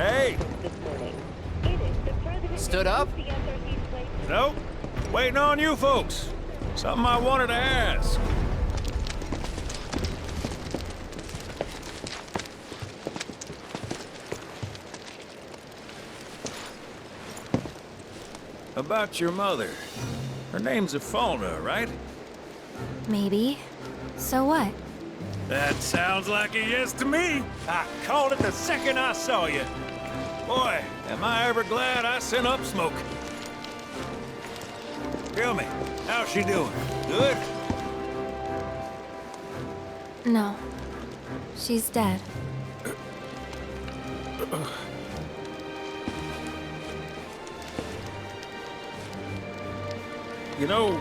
Hey! Stood up? Nope. Waiting on you folks. Something I wanted to ask. About your mother. Her name's Ifalna, right? Maybe. So what? That sounds like a yes to me. I called it the second I saw you. Boy, am I ever glad I sent up smoke. Tell me, how's she doing? Good? No. She's dead. You know, the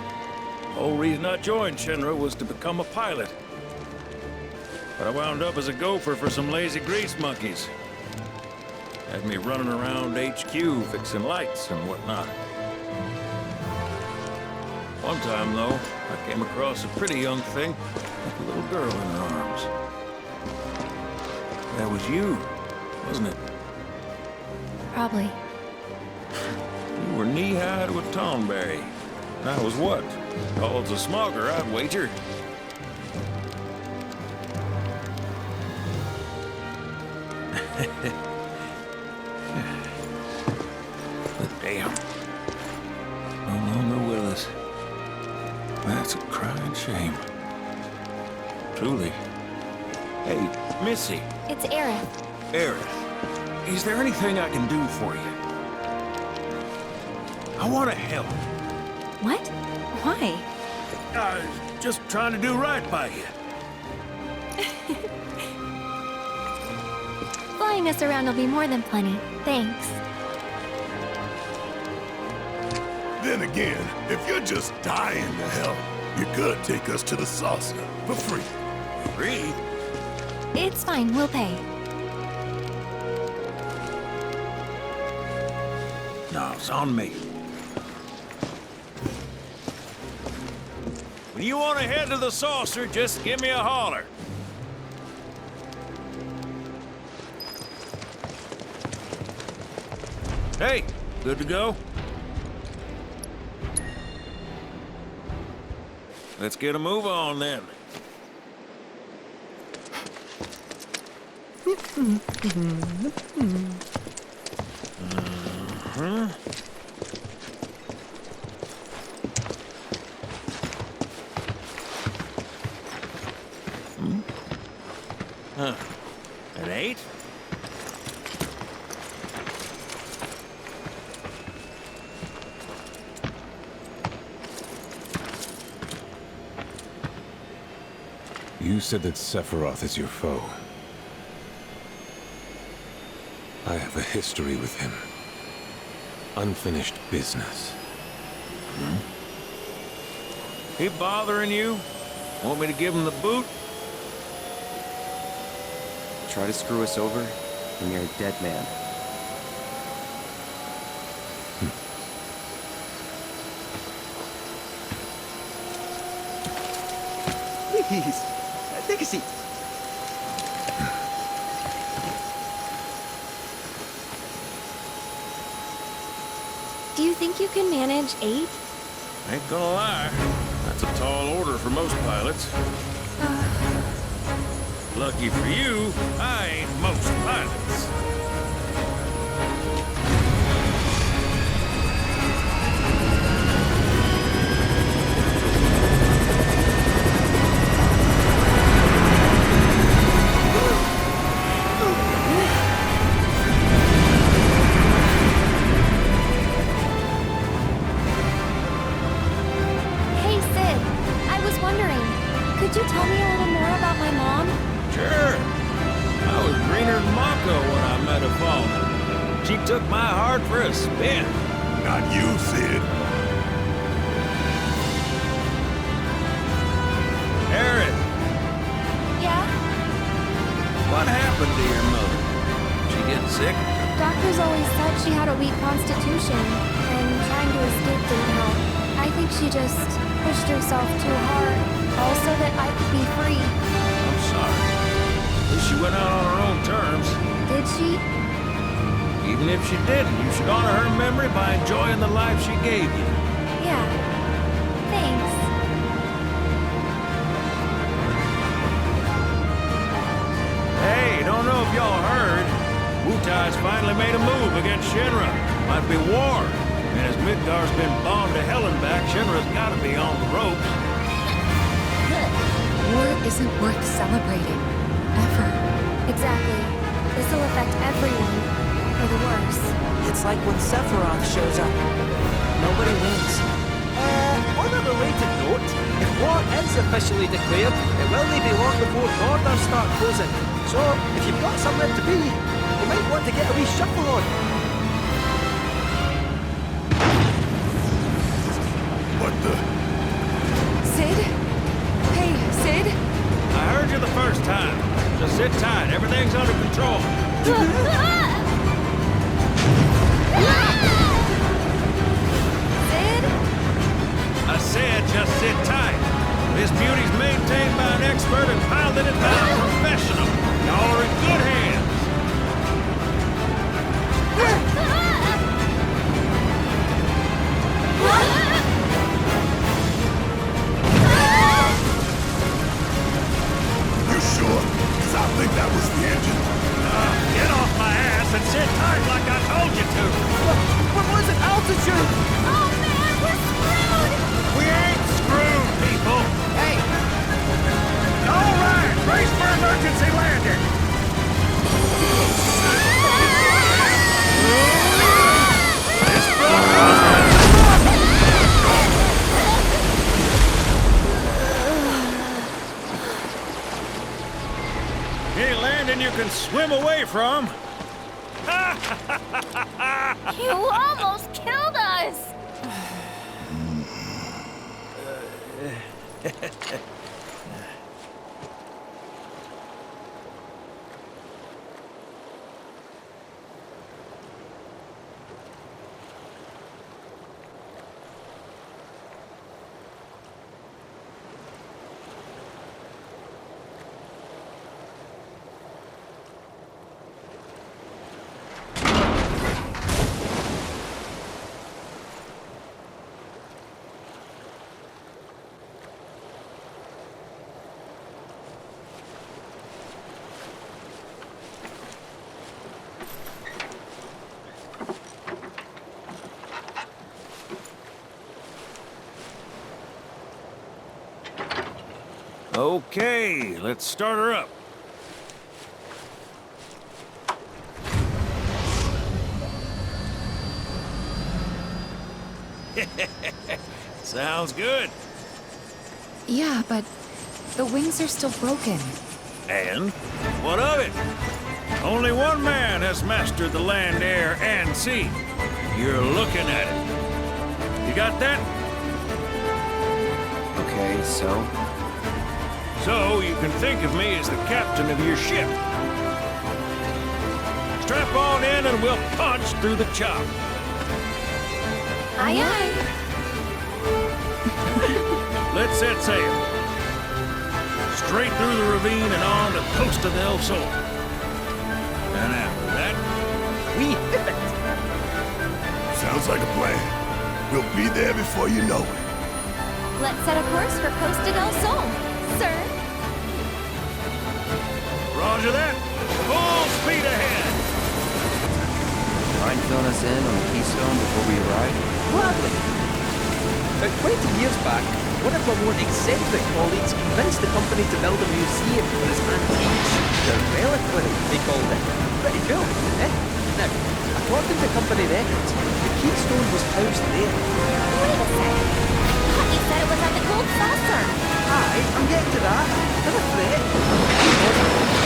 whole reason I joined Shinra was to become a pilot. But I wound up as a gopher for some lazy grease monkeys. Had me running around HQ fixing lights and whatnot. One time, though, I came across a pretty young thing with a little girl in her arms. That was you, wasn't it? Probably. You were knee-high to a toneberry. And I was what? Called a smogger, I'd wager. But damn. No longer with us. That's a crying shame. Truly. Hey, Missy. It's Aerith. Aerith, is there anything I can do for you? I want to help. What? Why? Just trying to do right by you. Flying us around will be more than plenty. Thanks. Then again, if you're just dying to help, you could take us to the saucer for free. Free? It's fine, we'll pay. No, it's on me. When you want to head to the saucer, just give me a holler. Hey, good to go? Let's get a move on then. An 8? You said that Sephiroth is your foe. I have a history with him. Unfinished business. He bothering you? Want me to give him the boot? Try to screw us over, and you're a dead man. Please, take a seat. Do you think you can manage 8? Ain't gonna lie. That's a tall order for most pilots. Lucky for you, I ain't most pilots. Hey, Sid. I was wondering, could you tell me a little more about my mom? Sure. I was greener than Mako when I met Ifalna. She took my heart for a spin. Not you, Sid. Aerith, Yeah? what happened to your mother? She get sick? Doctors always said she had a weak constitution, and trying to escape didn't help. I think she just pushed herself too hard, all so that I could be free. I'm sorry. At least she went out on her own terms. Did she? And if she didn't, you should honor her memory by enjoying the life she gave you. Yeah. Thanks. Hey, don't know if y'all heard. Outage finally made a move against Shinra. Might be war. And as Midgar's been bombed to hell and back, Shinra's gotta be on the ropes. War isn't worth celebrating. Ever. Exactly. This'll affect everyone. For the worse. It's like when Sephiroth shows up. Nobody wins. On a related note, if war is officially declared, it will not be long before borders start closing. So, if you've got somewhere to be, you might want to get a wee shuffle on. What the? Sid? Hey, Sid? I heard you the first time. Just sit tight. Everything's under control. Sid? I said just sit tight. This beauty's maintained by an expert and piloted by a professional. Y'all are in good hands. You sure? 'Cause I think that was the engine. Get off my ass and sit tight like I told you to. What was it? Altitude! Oh man, we're screwed! We ain't screwed, people. Hey! All right, brace for emergency landing. This Any landing you can swim away from. You almost killed us! Okay, let's start her up. Sounds good. Yeah, but the wings are still broken. And what of it? Only one man has mastered the land, air, and sea. You're looking at it. You got that? Okay, so? So you can think of me as the captain of your ship. Strap on in and we'll punch through the chop. Aye, aye. Let's set sail. Straight through the ravine and on to Costa del Sol. And after that, We hit it! Sounds like a plan. We'll be there before you know it. Let's set a course for Costa del Sol, sir. roger that. Full speed ahead. Mind filling us in on the Keystone before we arrive? Gladly. About 20 years back, one of our more eccentric colleagues convinced the company to build a museum for his antiques. The reliquary, they called it. Pretty cool, eh? Now, according to company records, the Keystone was housed there. Wait a second. I thought you said it was at the gold saucer. Aye, I'm getting to that. Not a threat.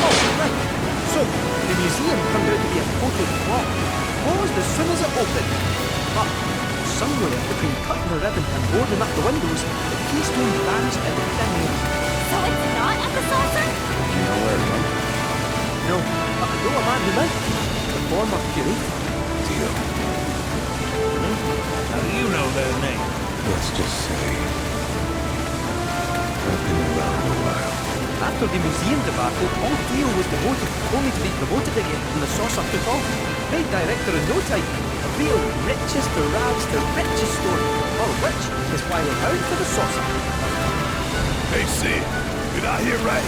Oh, right. So, the museum turned out to be a total flop. Closed as soon as it opened. But somewhere between cutting the ribbon and boarding up the windows, the Keystone vanished in thin air. So it's not at the saucer? You know where it went? No, but I know a man who might. The former curator. Deal. How do you know that name? Let's just say I've been around a while. After the museum debacle, all Theo was demoted, only to be promoted again when the saucer took off. Made director in no time. A real richest to rags to riches story. All of which is why we're bound for the saucer. Hey, Sid, did I hear right?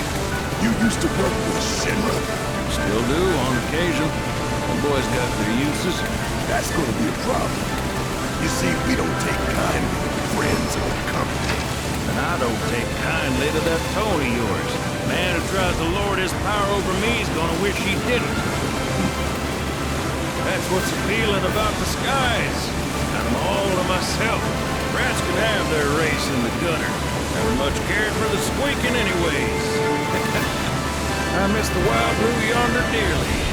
You used to work with Shinra? Still do, on occasion. The boys got their uses. That's gonna be a problem. You see, we don't take kindly to friends or company. And I don't take kindly to that tone of yours. Man who tries to lord his power over me is gonna wish he didn't. That's what's appealing about the skies. Got them all to myself. Rats can have their race in the gutter. Never much cared for the squeaking anyways. I miss the wild blue yonder dearly.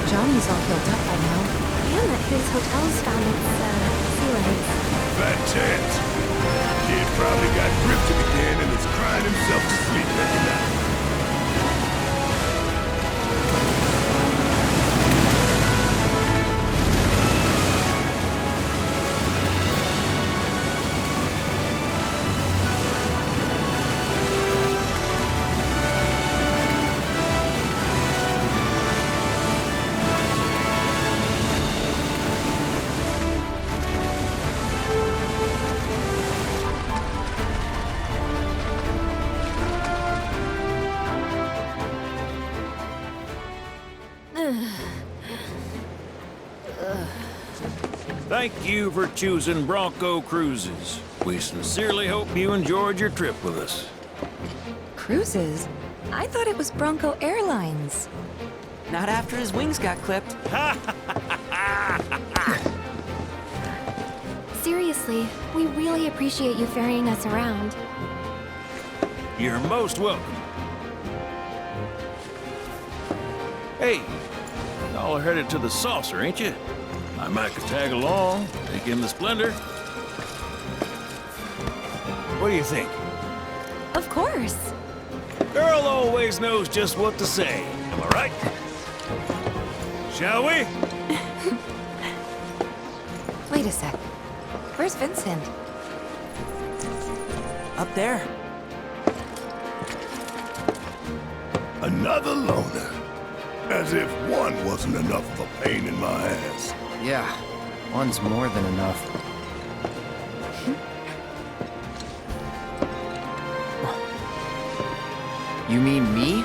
Johnny's all healed up by now. And that his hotel's found its, sea legs. Fat chance. Kid probably got drifted again and is crying himself to sleep every night. Thank you for choosing Bronco Cruises. We sincerely hope you enjoyed your trip with us. Cruises? I thought it was Bronco Airlines. Not after his wings got clipped. Seriously, we really appreciate you ferrying us around. You're most welcome. Hey, y'all are headed to the saucer, ain't you? I might could tag along, take in the splendor. What do you think? Of course. Girl always knows just what to say. Am I right? Shall we? Wait a sec. Where's Vincent? Up there. Another loner. As if one wasn't enough of a pain in my ass. Yeah, one's more than enough. You mean me?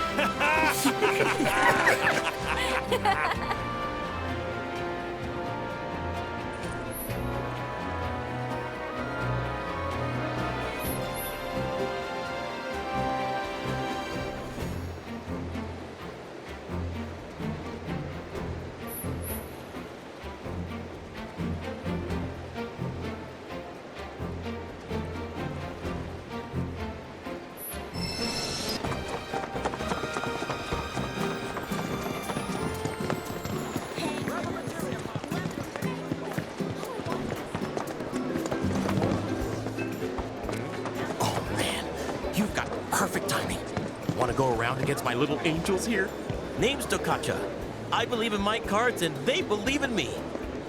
Perfect timing. Want to go around against my little angels here? Name's Dokaccha. I believe in my cards and they believe in me.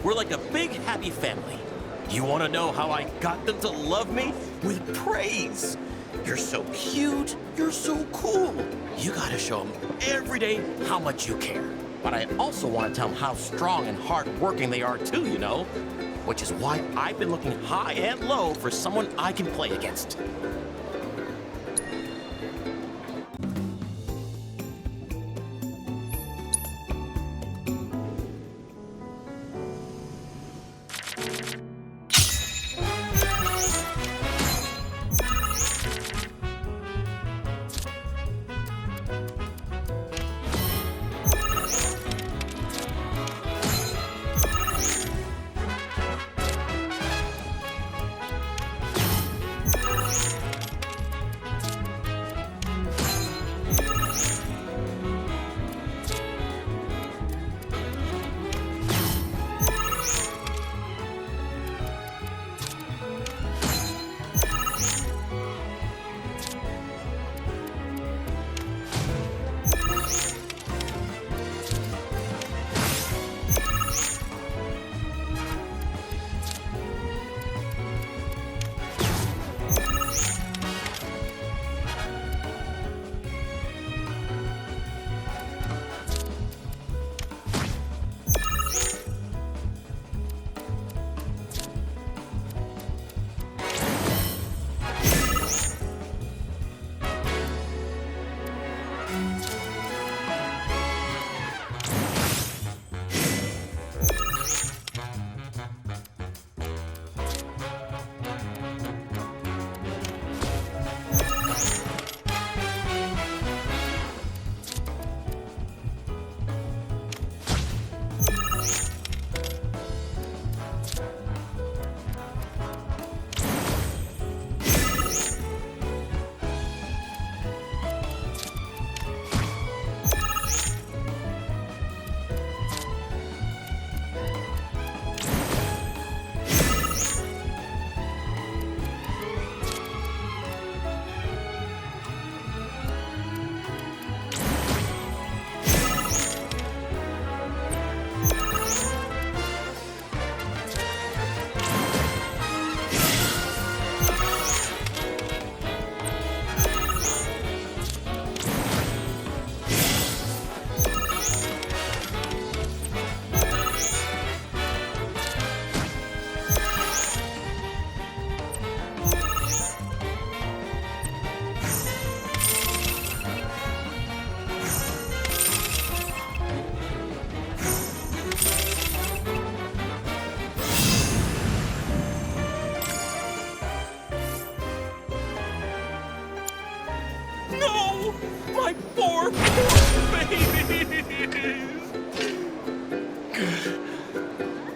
We're like a big happy family. You want to know how I got them to love me? With praise. You're so cute. You're so cool. You gotta show them every day how much you care. But I also want to tell them how strong and hard-working they are too, you know? Which is why I've been looking high and low for someone I can play against.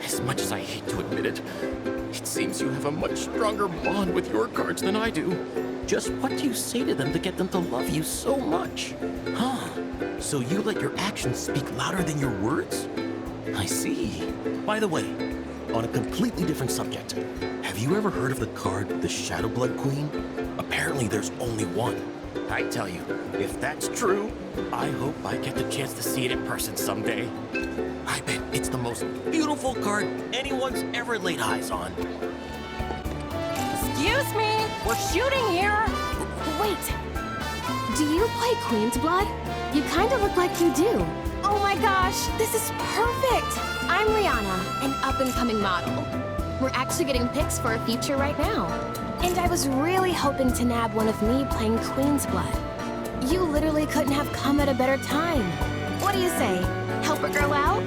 As much as I hate to admit it, it seems you have a much stronger bond with your cards than I do. Just what do you say to them to get them to love you so much? Huh? So you let your actions speak louder than your words? I see. By the way, on a completely different subject, have you ever heard of the card, the Shadow Blood Queen? Apparently there's only one. I tell you, if that's true, I hope I get the chance to see it in person someday. I bet it's the most beautiful card anyone's ever laid eyes on. Excuse me, we're shooting here. Wait. Do you play Queen's Blood? You kind of look like you do. Oh my gosh, this is perfect. I'm Rihanna, an up-and-coming model. We're actually getting pics for a feature right now. And I was really hoping to nab one of me playing Queen's Blood. You literally couldn't have come at a better time. What do you say? Help a girl out?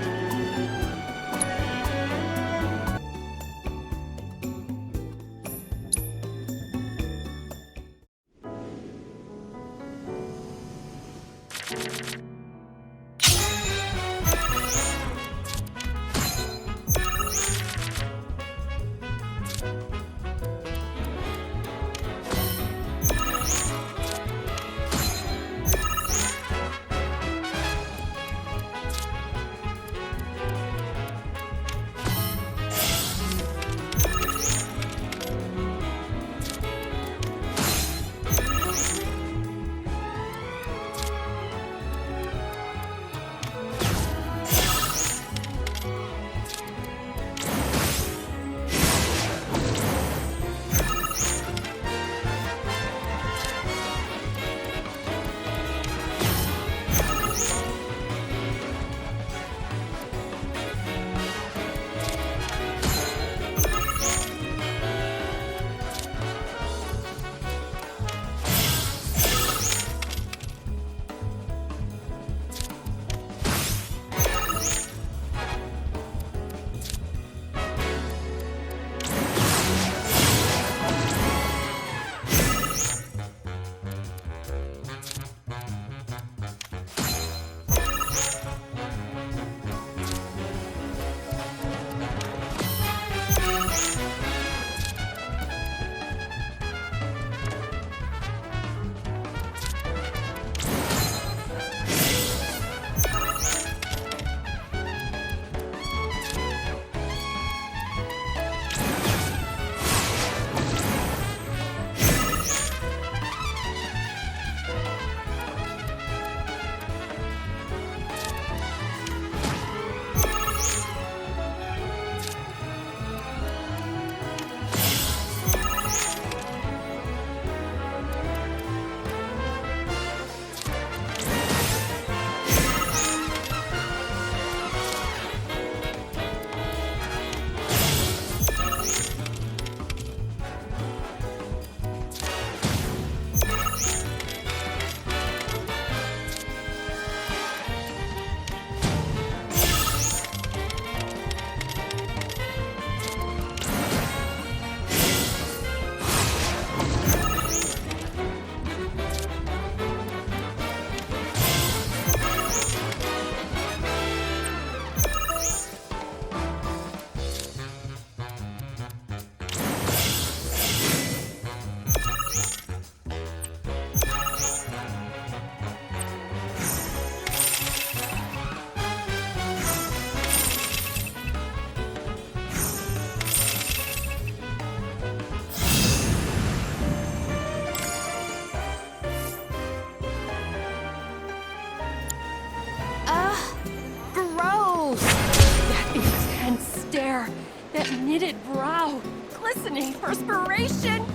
That knitted brow, glistening perspiration,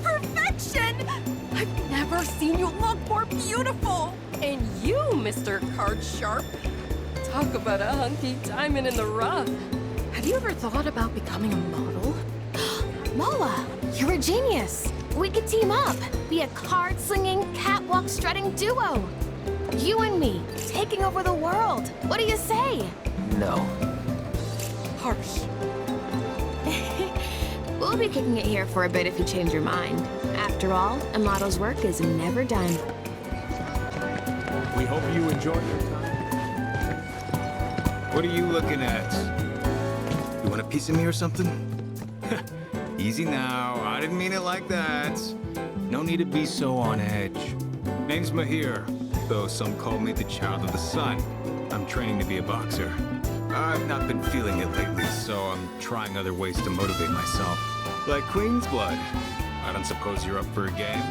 perfection! I've never seen you look more beautiful! And you, Mr. Card Sharp, talk about a hunky diamond in the rough. Have you ever thought about becoming a model? Mola, you're a genius. We could team up, be a card-slinging, catwalk-strutting duo. You and me, taking over the world. What do you say? No. Harsh. We'll be kicking it here for a bit if you change your mind. After all, a model's work is never done. We hope you enjoy your time. What are you looking at? You want a piece of me or something? Easy now, I didn't mean it like that. No need to be so on edge. Name's Maahir, though some call me the child of the sun. I'm training to be a boxer. I've not been feeling it lately, so I'm trying other ways to motivate myself. Like Queen's blood. I don't suppose you're up for a game?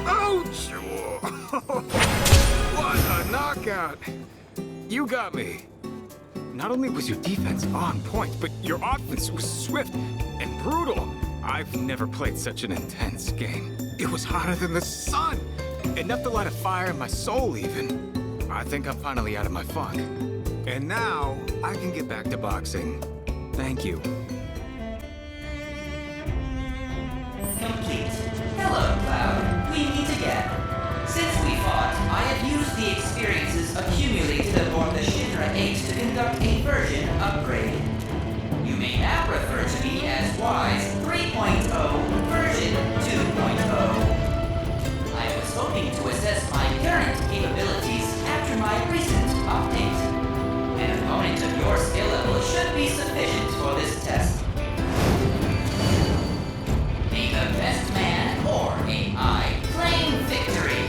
Ouch! What a knockout! You got me. Not only was your defense on point, but your offense was swift and brutal. I've never played such an intense game. It was hotter than the sun. Enough to light a fire in my soul, even. I think I'm finally out of my funk. And now, I can get back to boxing. Thank you. Complete. Hello, Cloud. We meet again. Since we fought, I have used the experiences accumulated aboard the Shinra 8 to conduct a version upgrade. You may now refer to me as Wize 3.0 version 2.0. I was hoping to assess my current capabilities after my recent update. An opponent of your skill level should be sufficient for this test. Be the best man, or aim I claim victory.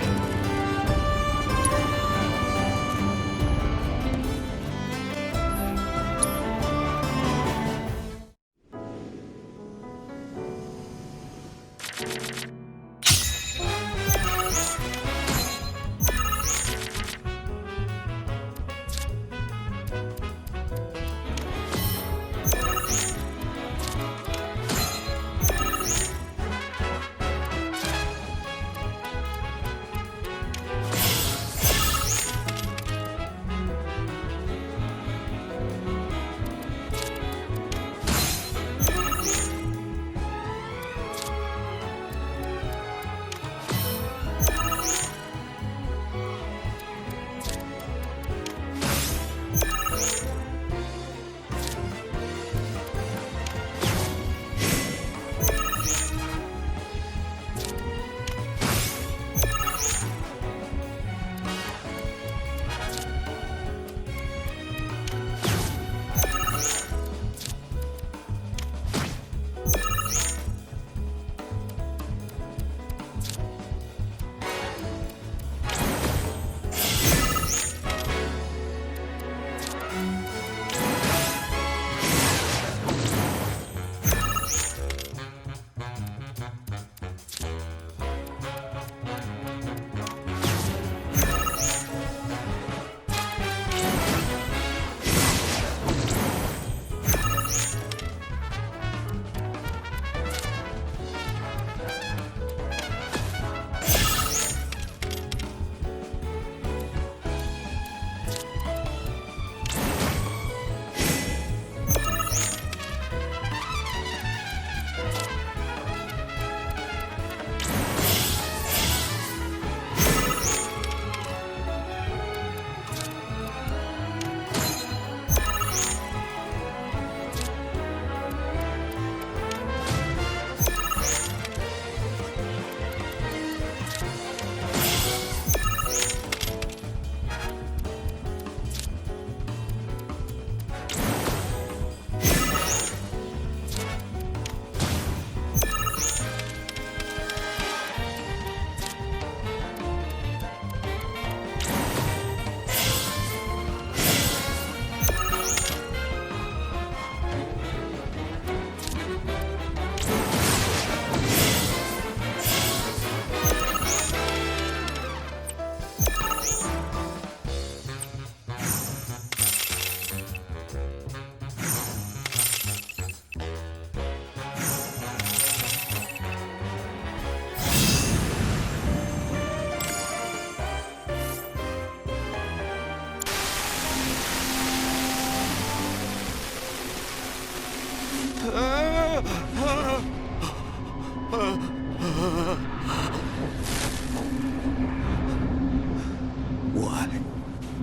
Why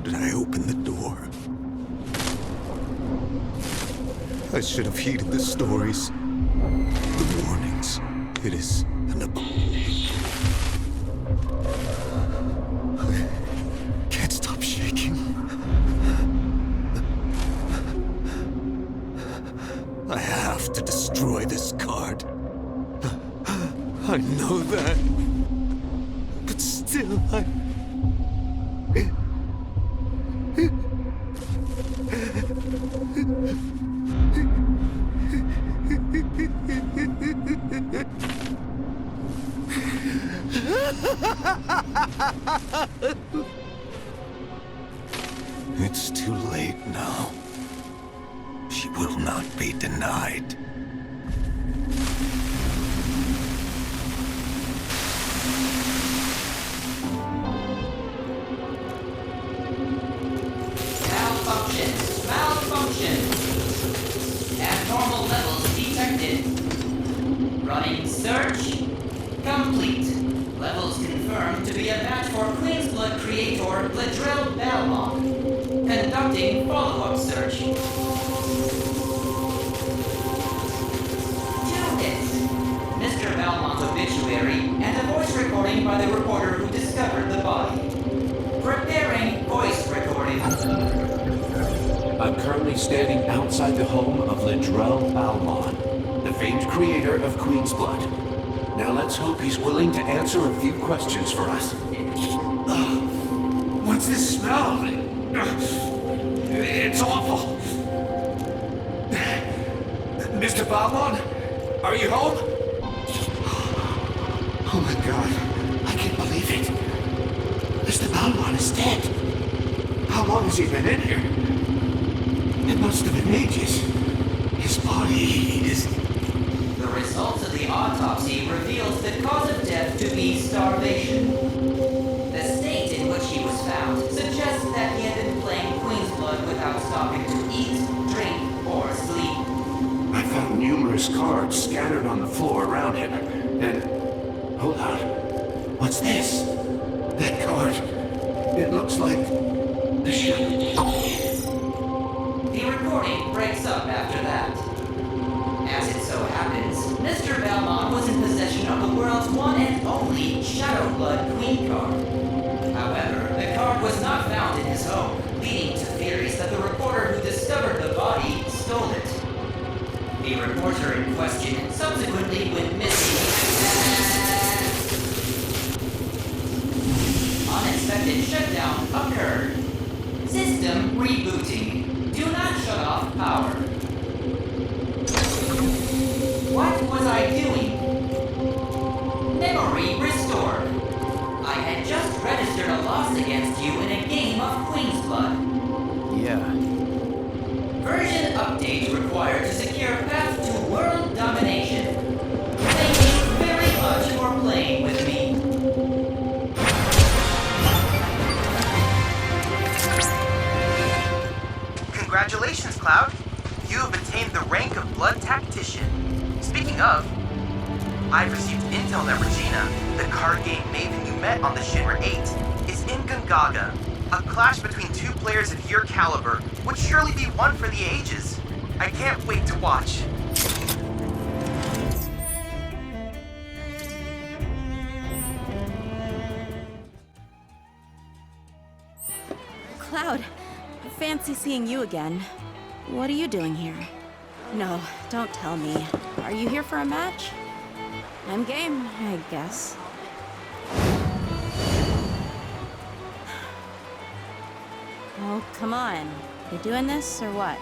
did I open the door? I should have heeded the stories, the warnings. It is an I can't stop shaking. I have to destroy this card. I know that. But still, It's too late now. She will not be denied. Malfunction. Abnormal levels detected. Running search. Complete. Levels confirmed to be a match for Queen's Blood creator Ledrell Balmont. Conducting follow-up search. 2 hits. Mr. Balmont's obituary and a voice recording by the reporter who discovered the body. Preparing voice recording. I'm currently standing outside the home of Ledrell Balmont, the famed creator of Queen's Blood. Now let's hope he's willing to answer a few questions for us. What's this smell? It's awful. Mr. Balmont, are you home? Oh my god, I can't believe it. Mr. Balmont is dead. How long has he been in here? It must have been ages. His body is... The results of the autopsy reveals the cause of death to be starvation. The state in which he was found suggests that he had been playing Queen's Blood without stopping to eat, drink, or sleep. I found numerous cards scattered on the floor around him, and... Hold on. What's this? That card. It looks like... the ship. The recording breaks up after that. As it so happens, Mr. Balmont was in possession of the world's one and only Shadow Blood Queen card. However, the card was not found in his home, leading to theories that the reporter who discovered the body stole it. The reporter in question subsequently went missing. Unexpected shutdown occurred. System rebooting. Do not shut off power. What was I doing? Memory restored. I had just registered a loss against you in a game of Queen's Blood. Yeah. Version update required to secure path to world domination. Thank you very much for playing with me. Congratulations, Cloud. You have attained the rank of Blood Tactician. Speaking of, I've received intel that Regina, the card game maven you met on the Shinra 8, is in Gongaga. A clash between two players of your caliber would surely be one for the ages. I can't wait to watch. Cloud, fancy seeing you again. What are you doing here? No, don't tell me. Are you here for a match? I'm game, I guess. Oh, come on. You doing this or what?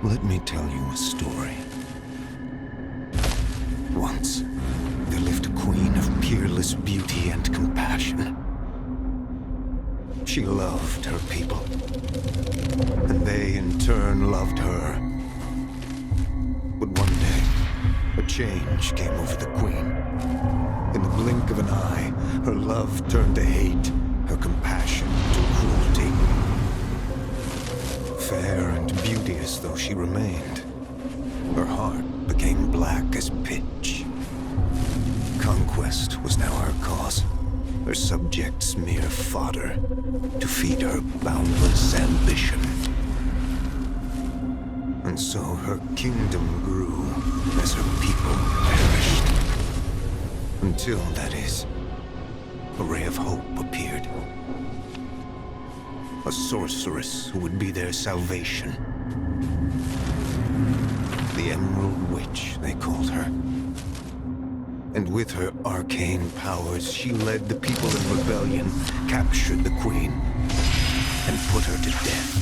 Let me tell you a story. Once, there lived a queen of peerless beauty and compassion. She loved her people, and they in turn loved her. But one day, a change came over the queen. In the blink of an eye, her love turned to hate, her compassion to cruelty. Fair and beauteous though she remained, her heart became black as pitch. Conquest was now her cause, her subjects mere fodder to feed her boundless ambition. And so her kingdom grew as her people perished. Until, that is, a ray of hope appeared. A sorceress who would be their salvation. The Emerald Witch, they called her. And with her arcane powers, she led the people in rebellion, captured the queen, and put her to death.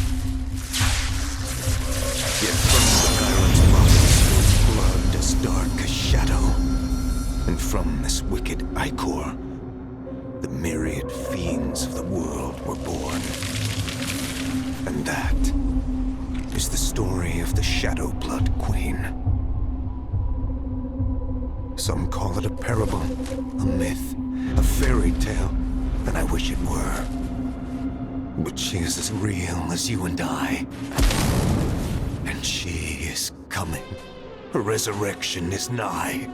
Yet from the tyrant's body flowed blood as dark as shadow. And from this wicked ichor, the myriad fiends of the world were born. And that is the story of the Shadow Blood Queen. Some call it a parable, a myth, a fairy tale, and I wish it were. But she is as real as you and I. And she is coming. Her resurrection is nigh.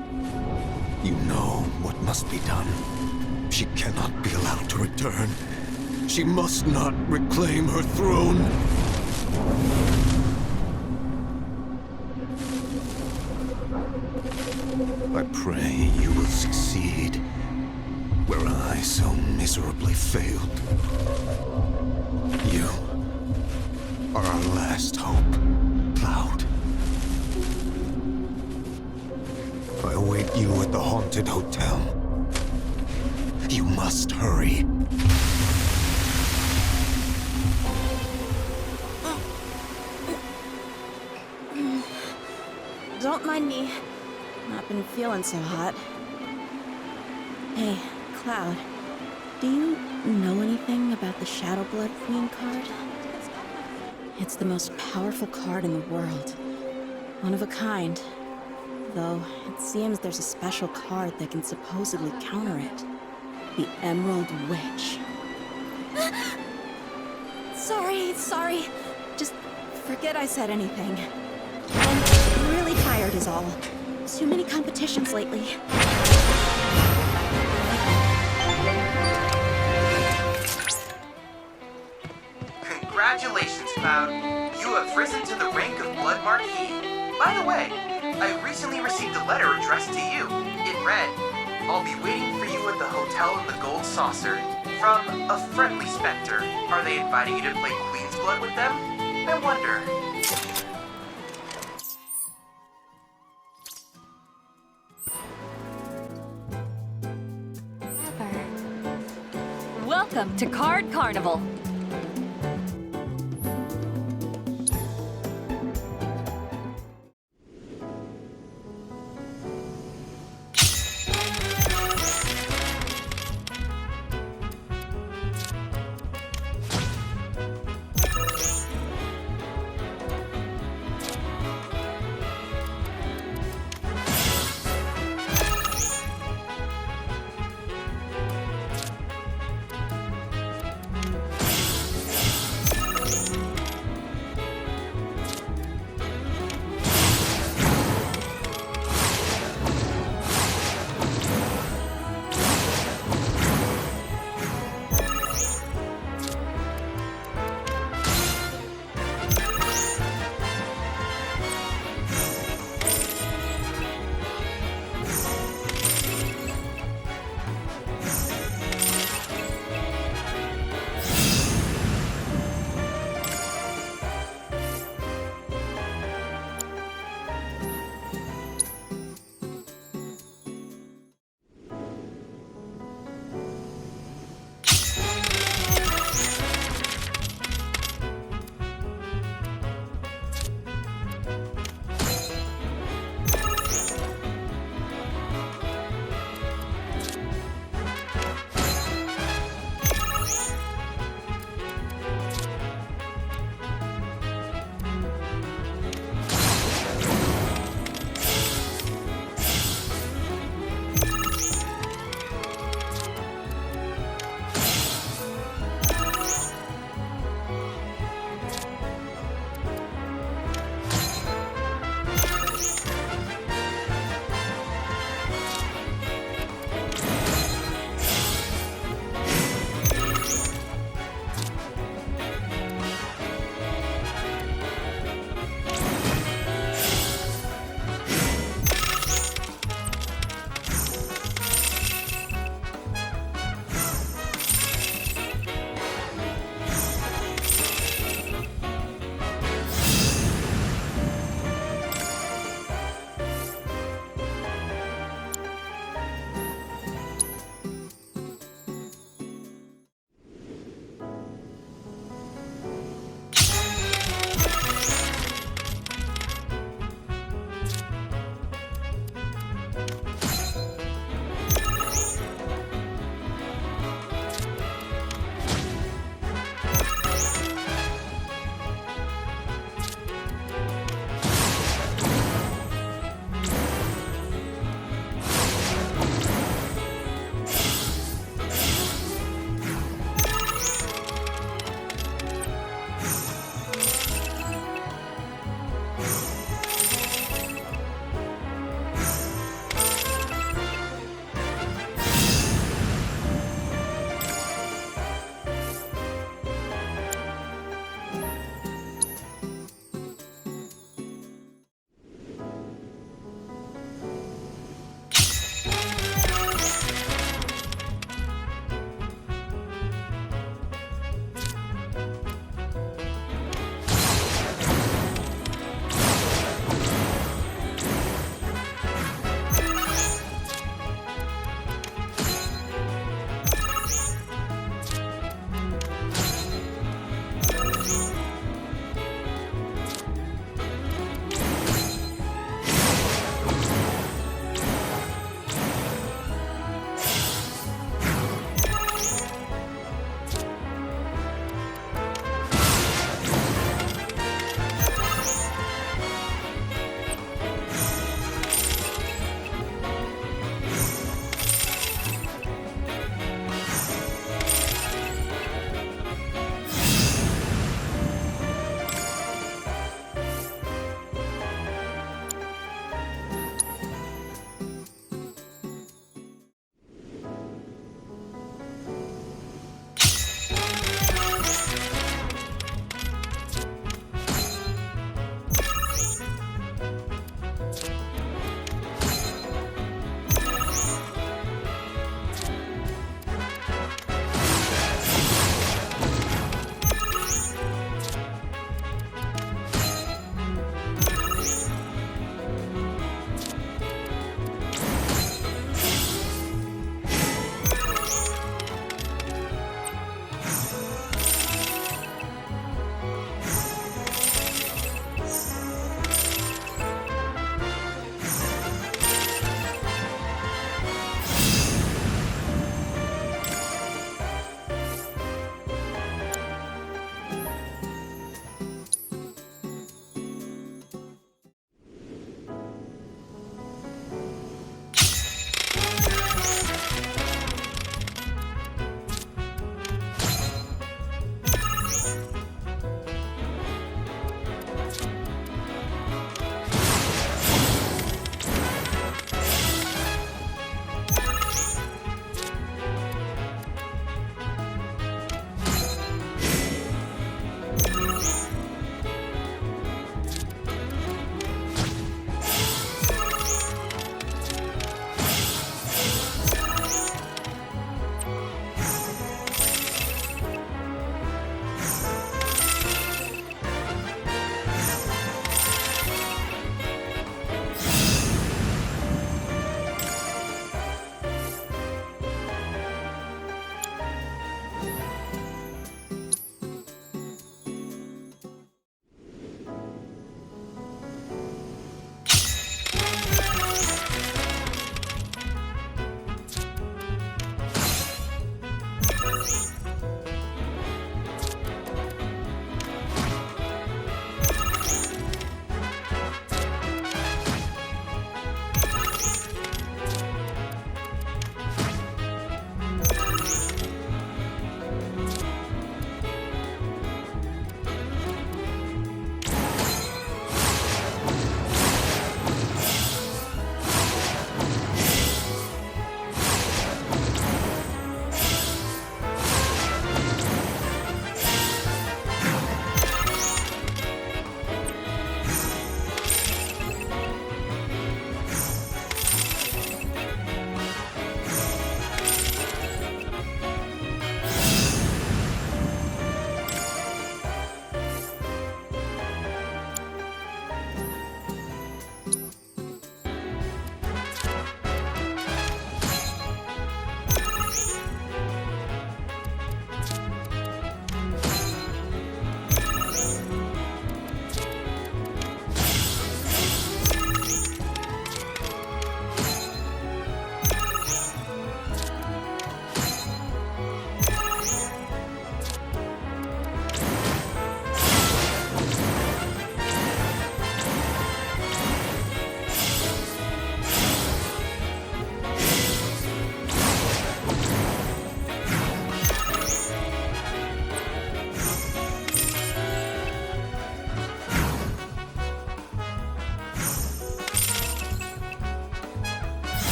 You know what must be done. She cannot be allowed to return. She must not reclaim her throne. I pray you will succeed where I so miserably failed. You are our last hope, Cloud. I await you at the haunted hotel. You must hurry. Don't mind me. Not been feeling so hot. Hey, Cloud. Do you know anything about the Shadow Blood Queen card? It's the most powerful card in the world. One of a kind. Though, it seems there's a special card that can supposedly counter it. The Emerald Witch. Sorry. Just forget I said anything. I'm really tired is all. Too many competitions lately. Congratulations, Cloud. You have risen to the rank of Blood Marquis. By the way, I recently received a letter addressed to you. It read, "I'll be waiting for you at the hotel in the Gold Saucer. From a friendly specter. Are they inviting you to play Queen's Blood with them? I wonder." Welcome to Card Carnival.